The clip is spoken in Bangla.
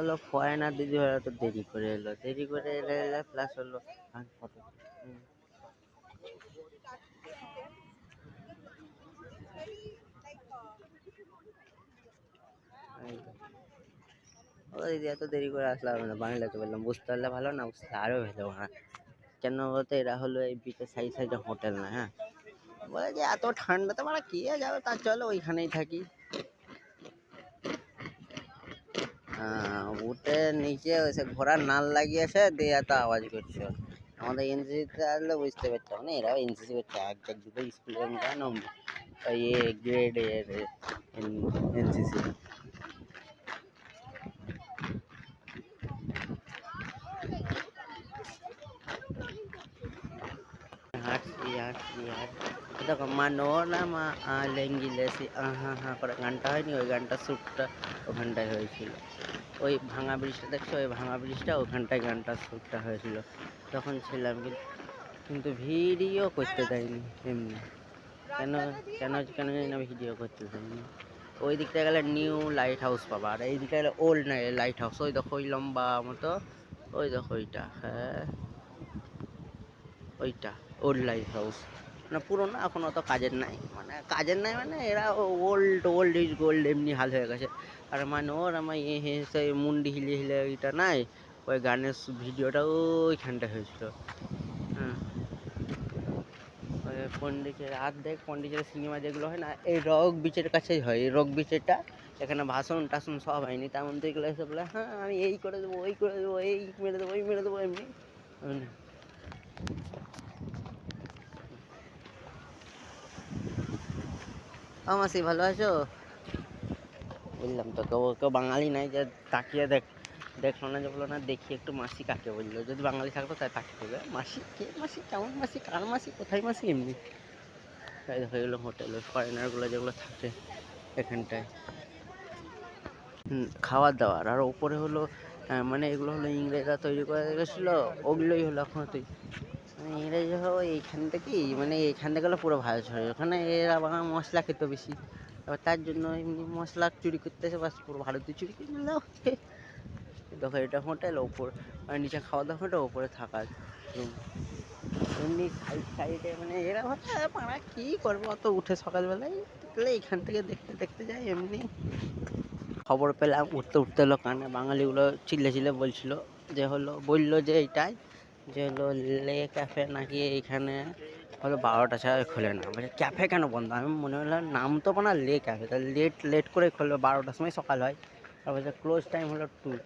হলো ফরেনার দিদি ভাইরা তো দেরি করে এলো, দেরি করে এলে প্লাস হলো ফটো। ও দিদি এত দেরি করে আসলে হবে না, বাংলাতে বললাম, বুঝতে পারলে ভালো, না বুঝতে আরো ভালো। হ্যাঁ, কেন বলতো এরা হলো এই বিচের সাইড সাইডে হোটেল না। হ্যাঁ, বলে যে এত ঠান্ডাতে মানে কে যাবে, তার চলো ওইখানেই থাকি। উঠে নিচে ওই ঘোড়ার নাল লাগিয়েছে দিয়ে এত আওয়াজ করছে। আমাদের এনসিসিতে আসলে বুঝতে পারতাম না, এরাও এনসিসি করছে, এক দুটো স্কুলের কেন ইয়ে গ্রেড এর এনসিসি। হাঁটছি হাঁটছি হাঁটছি, দেখো মানোরামা লেঙ্গিলেসি হা হা করে গানটা হয়নি, ওই গানটা শ্যুটটা ওখানটায় হয়েছিল। ওই ভাঙা ব্রিজটা দেখছো, ওই ভাঙা ব্রিজটা ওখানটায় গানটা শ্যুটটা হয়েছিল, তখন ছিলাম। কিন্তু ভিডিও করতে দেয়নি এমনি, কেন কেন কেন জানি না ভিডিও করতে দেয়নি। ওই দিকটা গেলে নিউ লাইট হাউস পাবা, আর এই দিকটা গেলে ওল্ড লাইট হাউস। ওই দেখো ওই লম্বা মতো, ওই দেখো ওইটা, হ্যাঁ ওইটা ওল্ড লাইট হাউস। মানে পুরোনো, এখন অত কাজের নাই, মানে কাজের নাই মানে এরা ওল্ড ওল্ড ইজ গোল্ড এমনি হাল হয়ে গেছে। আর মানে ওর আমার সেই মুন্ডি হিলিয়ে হিলে ওইটা নাই, ওই গানের ভিডিওটা ওইখানটা হয়েছিল। হ্যাঁ, পন্ডিচেরি অর্ধেক পন্ডিচেরি সিনেমা যেগুলো হয় না, এই রক বিচের কাছেই হয়। এই রক বিচেরটা এখানে ভাষণ টাসন সব হয়নি, তেমন তো এগুলো এসে বলে হ্যাঁ আমি এই করে দেবো, ওই করে দেবো, এই মেরে দেবো, ওই মেরে দেবো, এমনি। মাসি ভালো আছো? বললাম তো কেউ কেউ বাঙালি নাই যে তাকিয়ে দেখলো না, যে বললো না দেখি একটু মাসি কাকে বললো। যদি বাঙালি থাকতো তাই তাকিয়ে দেবে, মাসি কে, মাসি কেমন, মাসি কার মাসি, কোথায় মাসি, এমনি। তাই দেখো এগুলো হোটেল, ওই ফরেনারগুলো যেগুলো থাকে এখানটায় খাওয়ার দাওয়ার। আর ওপরে হলো মানে এগুলো হলো ইংরেজরা তৈরি করে গেছিলো, ওগুলোই হলো এখন তৈরি। মানে ইংরেজ হলো এইখান থেকেই, মানে এইখান থেকে হলো পুরো ভারত ছড়ে, ওখানে এরা বাংলা মশলা খেত বেশি, এবার তার জন্য এমনি মশলা চুরি করতেছে, বাস পুরো ভারতীয় চুরি করে নিল। দেখো এটা হোটেল, ওপর মানে নিচে খাওয়া দাওয়া হোটেল, ওপরে থাকার রুম। এমনি সাইড সাইডে মানে এরা ভাবে পাড়া কী করবো অত উঠে সকালবেলায়, দেখলে এইখান থেকে দেখতে দেখতে যায় এমনি। খবর পেলাম উঠতে উঠতে হলো কানে বাঙালিগুলো চিল্লে চিল্লে বলছিল, যে হলো বললো যে এইটাই, যে হলো লে ক্যাফে নাকি এইখানে হলো 12টা ছাড়া খোলে না। বলছে ক্যাফে কেন বন্ধ, আমি মনে হলো নাম তো না লে ক্যাফে, তাহলে লেট লেট করে খোলে, 12টার সময় সকাল হয়। আর বলছে ক্লোজ টাইম হলো 2।